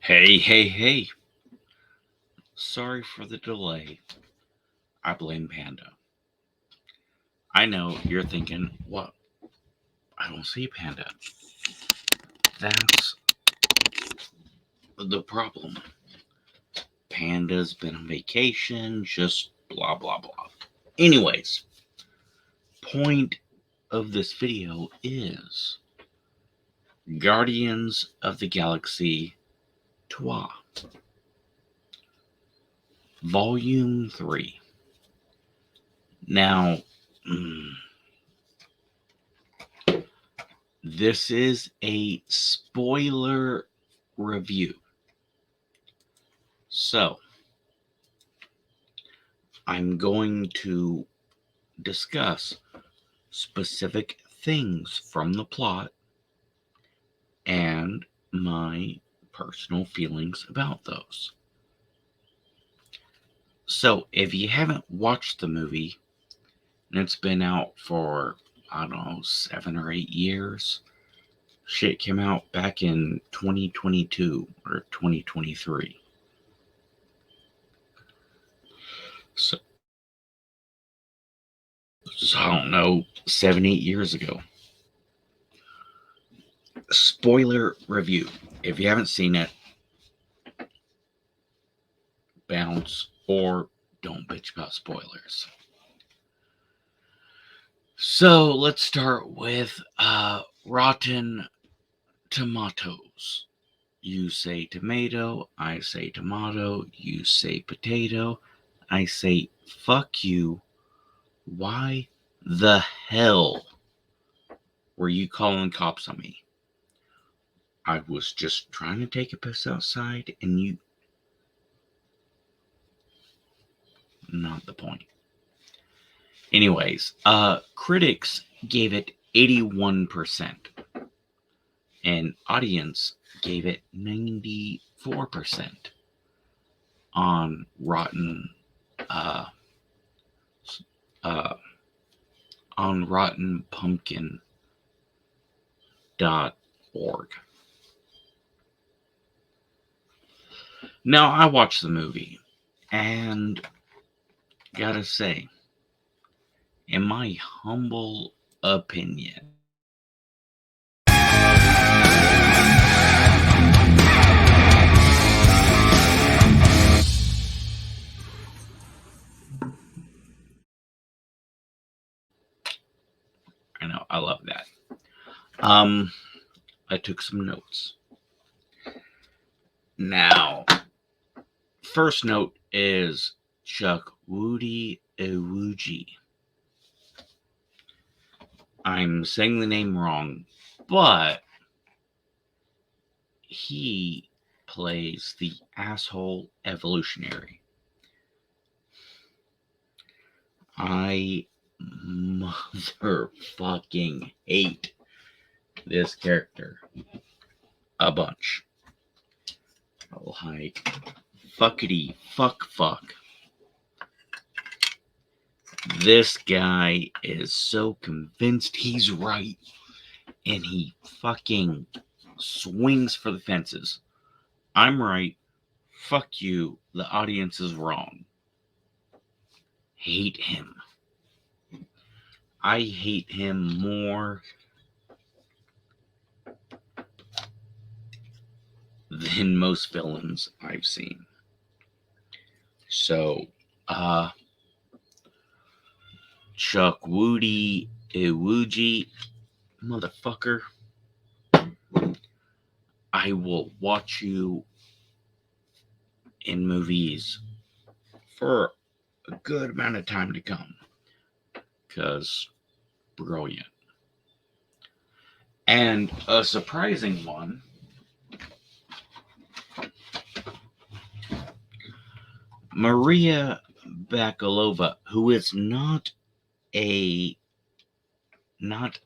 Hey. Sorry for the delay. I blame Panda. I know you're thinking, what? I don't see Panda. That's the problem. Panda's been on vacation, just blah blah blah. Anyways, point of this video is Guardians of the Galaxy 2, Volume 3. Now, this is a spoiler review. So, I'm going to discuss specific things from the plot and my personal feelings about those. So, if you haven't watched the movie, and it's been out for, I don't know, 7 or 8 years, shit came out back in 2022 or 2023. So I don't know, 7, 8 years ago. Spoiler review. If you haven't seen it, bounce or don't bitch about spoilers. So let's start with Rotten Tomatoes. You say tomato, I say tomato, you say potato, I say fuck you. Why the hell were you calling cops on me? I was just trying to take a piss outside and you... Not the point. Anyways, critics gave it 81%. And audience gave it 94% on Rotten RottenPumpkin.org. Now, I watched the movie, and gotta say, in my humble opinion, I know, I love that. I took some notes. Now, first note is Chukwudi Iwuji. I'm saying the name wrong, but he plays the asshole evolutionary. I motherfucking hate this character a bunch. Like, fuckity fuck. This guy is so convinced he's right, and he fucking swings for the fences. I'm right. Fuck you. The audience is wrong. Hate him. I hate him more than most villains I've seen. So, Chukwudi Iwuji, motherfucker, I will watch you in movies for a good amount of time to come, because brilliant. And a surprising one, Maria Bakalova, who is not an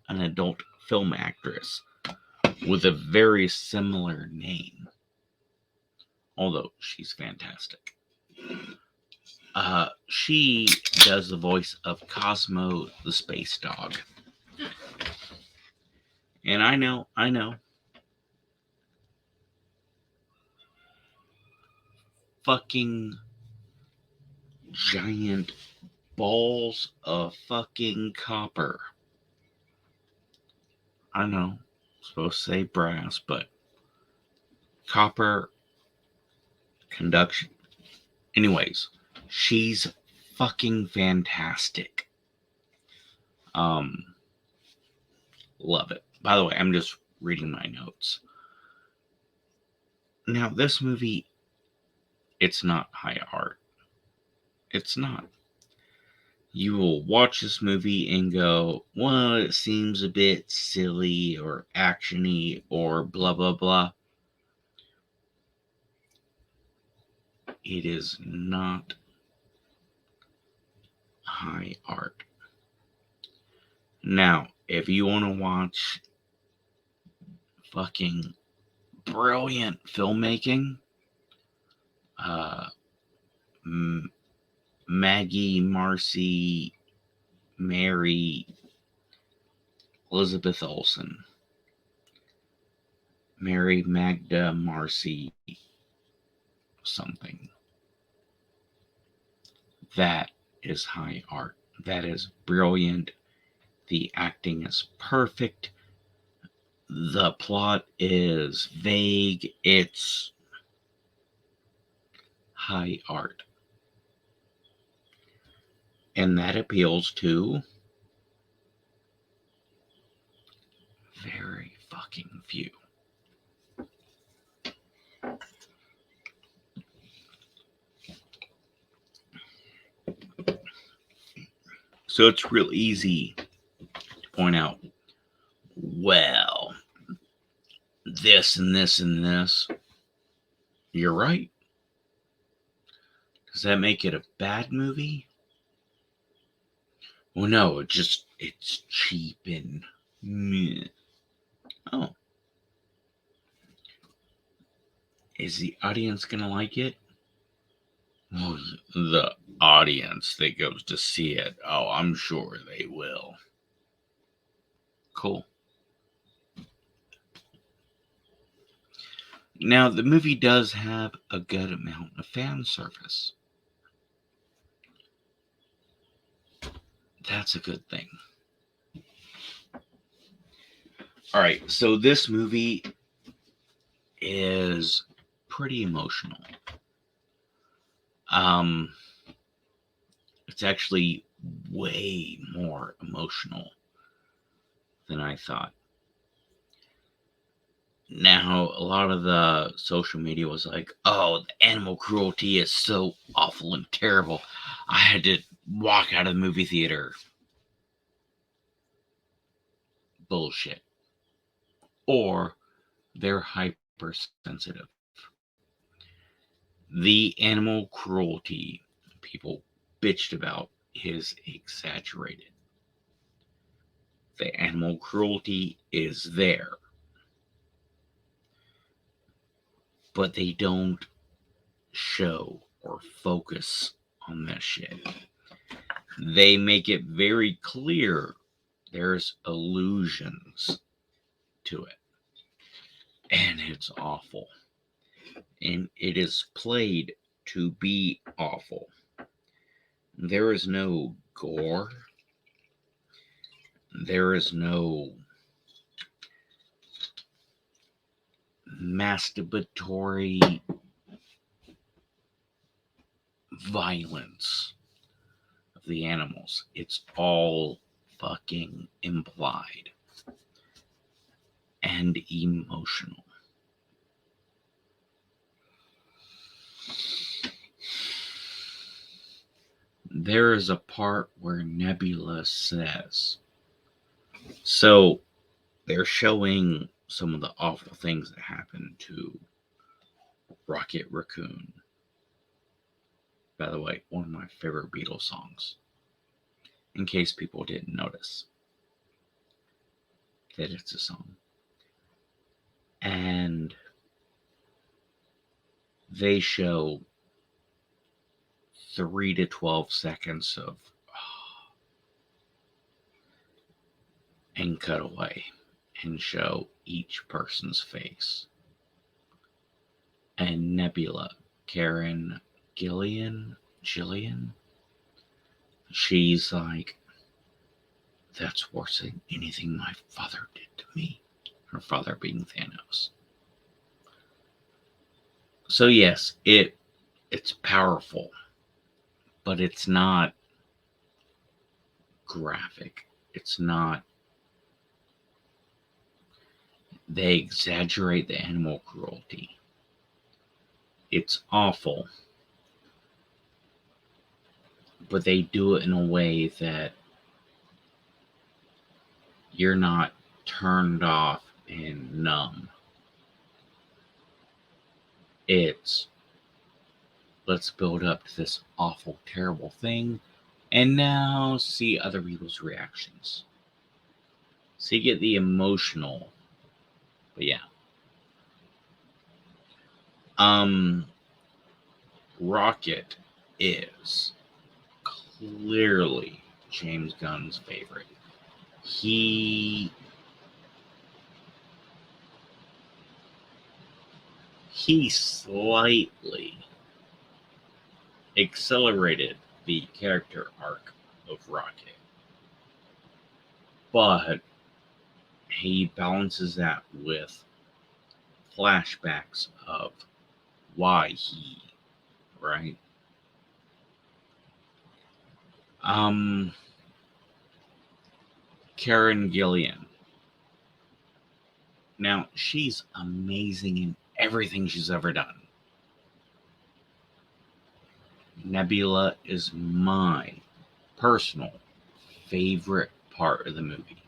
adult film actress with a very similar name, although she's fantastic. She does the voice of Cosmo the space dog. And I know, fucking giant balls of fucking copper. I know, I'm supposed to say brass, but copper conduction. Anyways, she's fucking fantastic. Um, love it. By the way, I'm just reading my notes. Now, this movie, it's not high art. It's not. You will watch this movie and go, well, it seems a bit silly or actiony or blah, blah, blah. It is not high art. Now, if you want to watch fucking brilliant filmmaking, Maggie, Marcy, Mary, Elizabeth Olsen, Mary Magda Marcy something. That is high art. That is brilliant. The acting is perfect. The plot is vague. It's high art. And that appeals to very fucking few. So it's real easy to point out, well, this and this and this. You're right. Does that make it a bad movie? Well, no, it's cheap and meh. Oh. Is the audience gonna like it? Well, the audience that goes to see it, oh, I'm sure they will. Cool. Now, the movie does have a good amount of fan service. That's a good thing. All right, so this movie is pretty emotional. It's actually way more emotional than I thought. Now, a lot of the social media was like, oh, the animal cruelty is so awful and terrible. I had to walk out of the movie theater. Bullshit. Or they're hypersensitive. The animal cruelty people bitched about is exaggerated. The animal cruelty is there. But they don't show or focus on that shit. They make it very clear there's allusions to it. And it's awful. And it is played to be awful. There is no gore. There is no masturbatory violence of the animals. It's all fucking implied and emotional. There is a part where Nebula says, so they're showing some of the awful things that happened to Rocket Raccoon. By the way, one of my favorite Beatles songs. In case people didn't notice that it's a song. And they show 3 to 12 seconds of and cut away and show each person's face. And Nebula Karen Gillian, she's like, that's worse than anything my father did to me. Her father being Thanos. So yes, it's powerful, but it's not graphic. It's not. They exaggerate the animal cruelty. It's awful, but they do it in a way that you're not turned off and numb. It's, let's build up to this awful, terrible thing, and now see other people's reactions. So you get the emotional, but yeah. Rocket is clearly James Gunn's favorite. He slightly accelerated the character arc of Rocket, but he balances that with flashbacks of why he, right? Karen Gillian. Now, she's amazing in everything she's ever done. Nebula is my personal favorite part of the movie.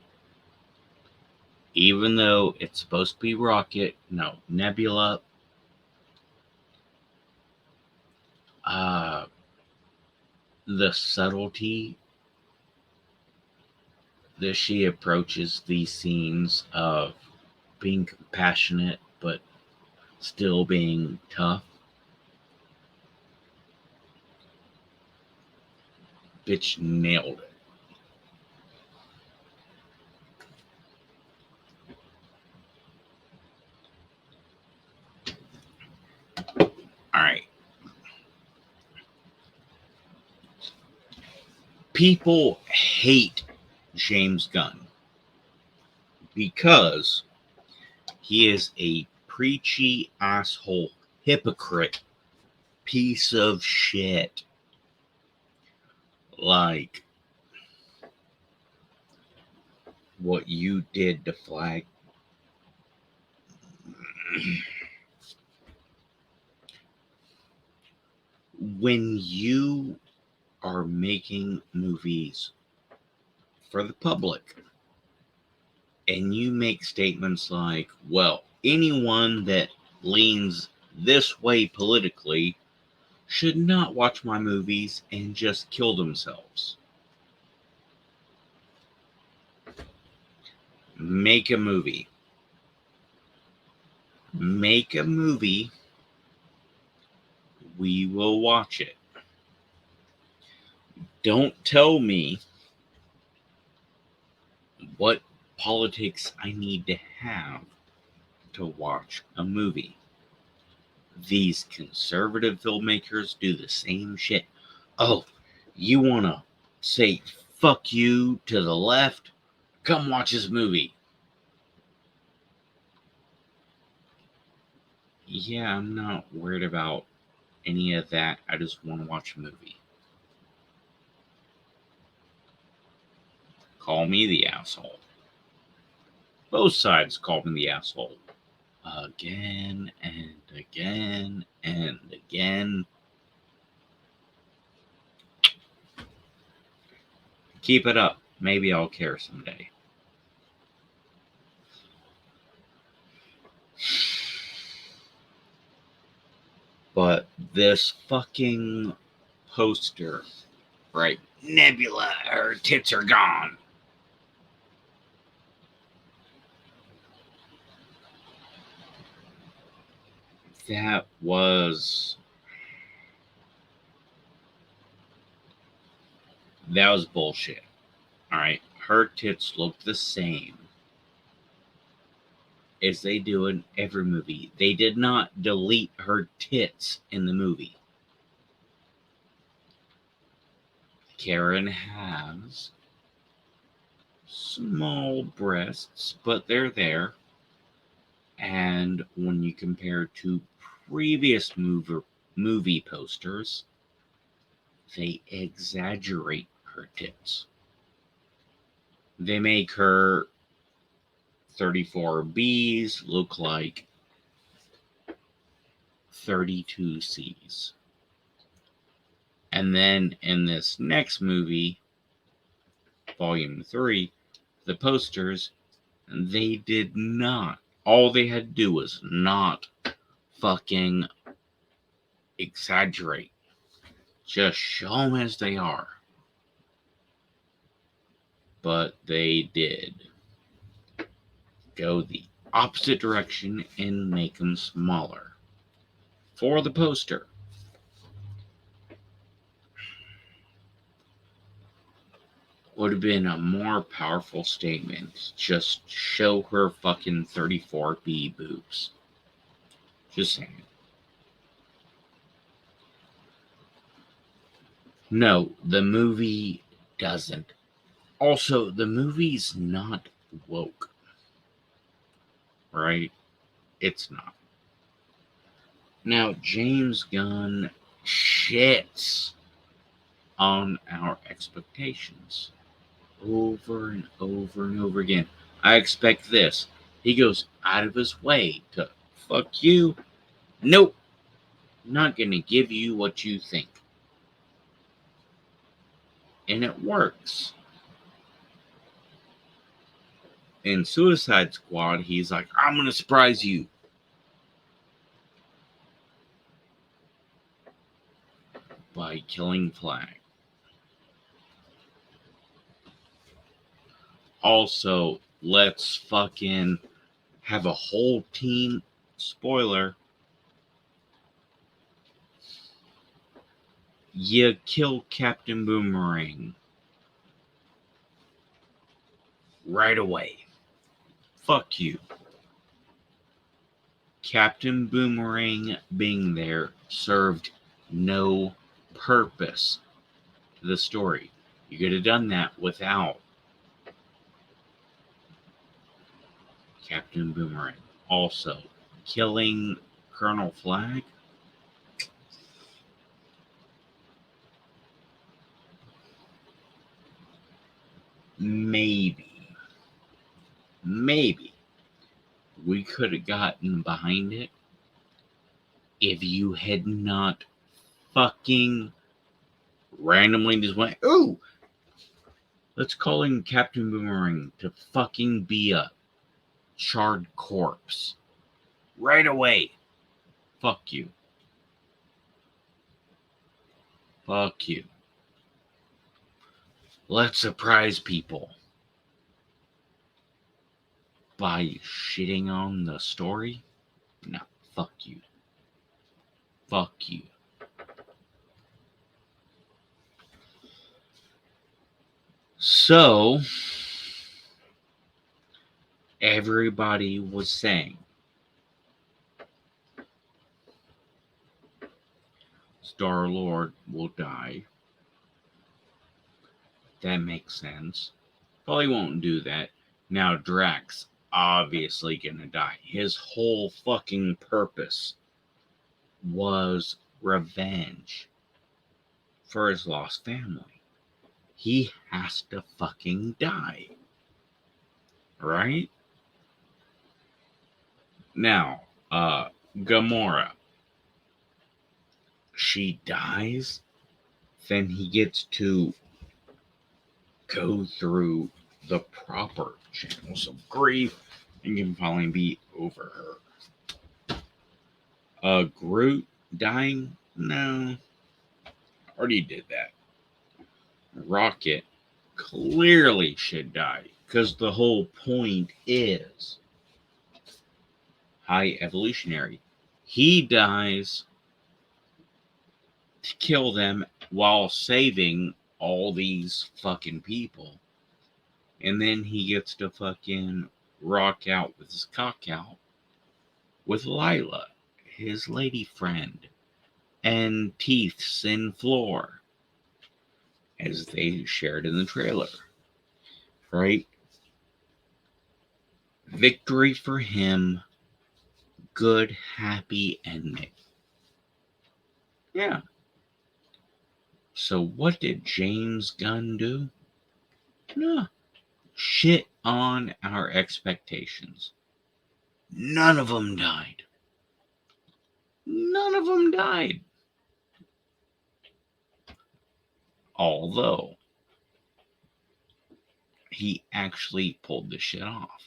Even though it's supposed to be Rocket, no, Nebula, the subtlety that she approaches these scenes of being compassionate but still being tough. Bitch nailed it. Alright. People hate James Gunn because he is a preachy asshole, hypocrite, piece of shit. Like what you did to Flag. When you are making movies for the public and you make statements like, well, anyone that leans this way politically should not watch my movies and just kill themselves. Make a movie. Make a movie. We will watch it. Don't tell me what politics I need to have to watch a movie. These conservative filmmakers do the same shit. Oh, you want to say fuck you to the left? Come watch this movie. Yeah, I'm not worried about any of that. I just want to watch a movie. Call me the asshole. Both sides call me the asshole. Again and again and again. Keep it up. Maybe I'll care someday. But this fucking poster, right? Nebula, her tits are gone. That was bullshit. All right, her tits look the same as they do in every movie. They did not delete her tits in the movie. Karen has small breasts, but they're there. And when you compare to previous movie posters, they exaggerate her tits. They make her 34Bs look like 32Cs. And then in this next movie, Volume 3, the posters, they did not. All they had to do was not fucking exaggerate. Just show them as they are. But they did go the opposite direction and make them smaller for the poster. Would have been a more powerful statement. Just show her fucking 34B boobs. Just saying. No, the movie doesn't. Also, the movie's not woke. Right? It's not. Now, James Gunn shits on our expectations over and over and over again. I expect this. He goes out of his way to fuck you. Nope. Not gonna give you what you think. And it works. In Suicide Squad, he's like, I'm gonna surprise you. By killing Flag. Also, let's fucking have a whole team. Spoiler. You kill Captain Boomerang. Right away. Fuck you. Captain Boomerang being there served no purpose to the story. You could have done that without Captain Boomerang. Also, killing Colonel Flag. Maybe we could have gotten behind it if you had not fucking randomly just went, ooh, let's call in Captain Boomerang to fucking be a charred corpse. Right away. Fuck you. Fuck you. Let's surprise people by shitting on the story? No, fuck you. Fuck you. So, everybody was saying Star-Lord will die. That makes sense. Probably won't do that. Now, Drax obviously gonna die. His whole fucking purpose was revenge for his lost family. He has to fucking die. Right? Now, Gamora. She dies, then he gets to go through the proper channels of grief and can finally be over her. Groot dying? No. Already did that. Rocket clearly should die because the whole point is high evolutionary. He dies to kill them while saving all these fucking people. And then he gets to fucking rock out with his cock out with Lila, his lady friend, and Teeths in Floor, as they shared in the trailer. Right? Victory for him. Good, happy ending. Yeah. So what did James Gunn do? No. Shit on our expectations. None of them died. None of them died. Although he actually pulled the shit off.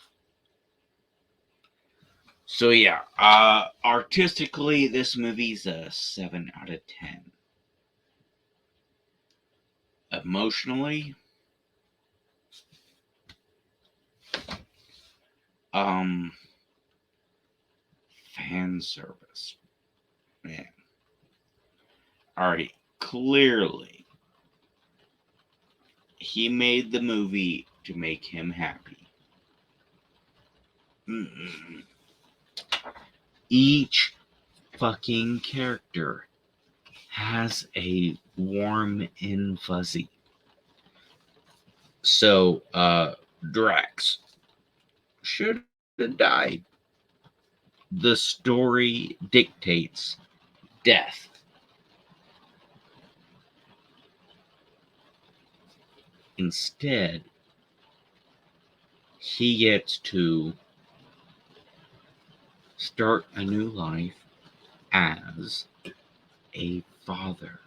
So yeah, artistically, this movie's a 7 out of 10. Emotionally, fan service, man. All right, clearly, he made the movie to make him happy. Mm-mm. Each fucking character has a warm and fuzzy. So, Drax should have died. The story dictates death. Instead, he gets to start a new life as a father.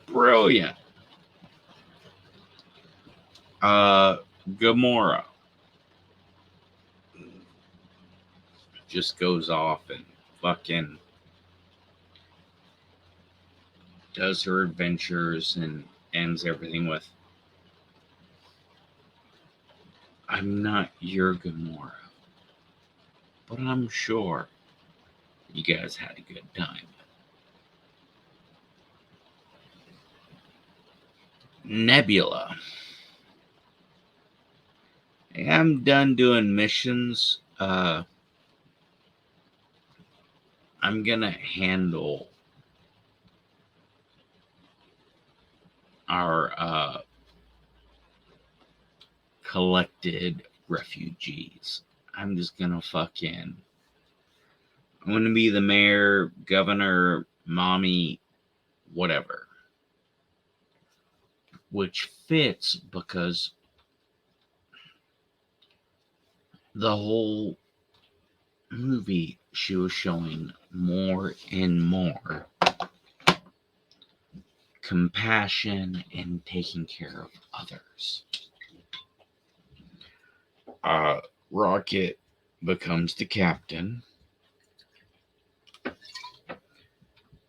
Brilliant. Gamora just goes off and fucking does her adventures and ends everything with, I'm not your Gamora, but I'm sure you guys had a good time. Nebula. I'm done doing missions. I'm gonna handle our collected refugees. I'm just gonna I'm gonna be the mayor, governor, mommy, whatever. Which fits because the whole movie she was showing more and more compassion and taking care of others. Rocket becomes the captain,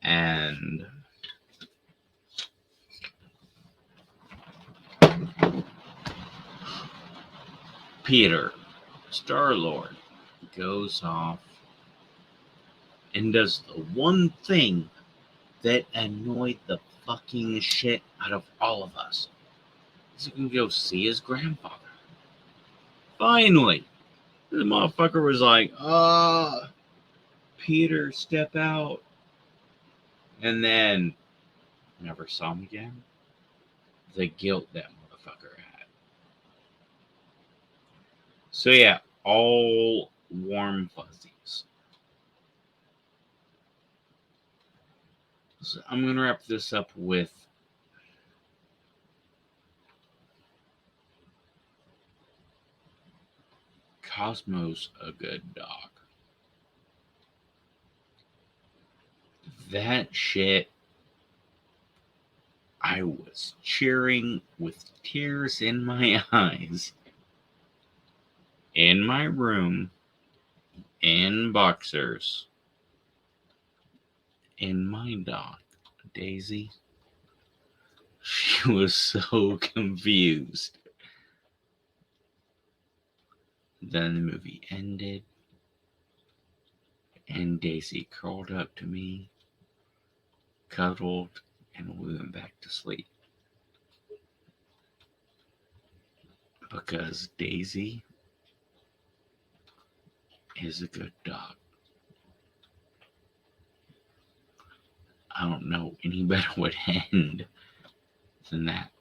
and Peter, Star-Lord, goes off and does the one thing that annoyed the fucking shit out of all of us. He's gonna go see his grandfather. Finally, the motherfucker was like, Peter, step out. And then never saw him again. The guilt that motherfucker had. So yeah, all warm fuzzies. So I'm gonna wrap this up with Cosmo's a good dog. That shit, I was cheering with tears in my eyes in my room in boxers. And my dog, Daisy, she was so confused. Then the movie ended, and Daisy curled up to me, cuddled, and we went back to sleep. because Daisy is a good dog. I don't know any better way to end than that.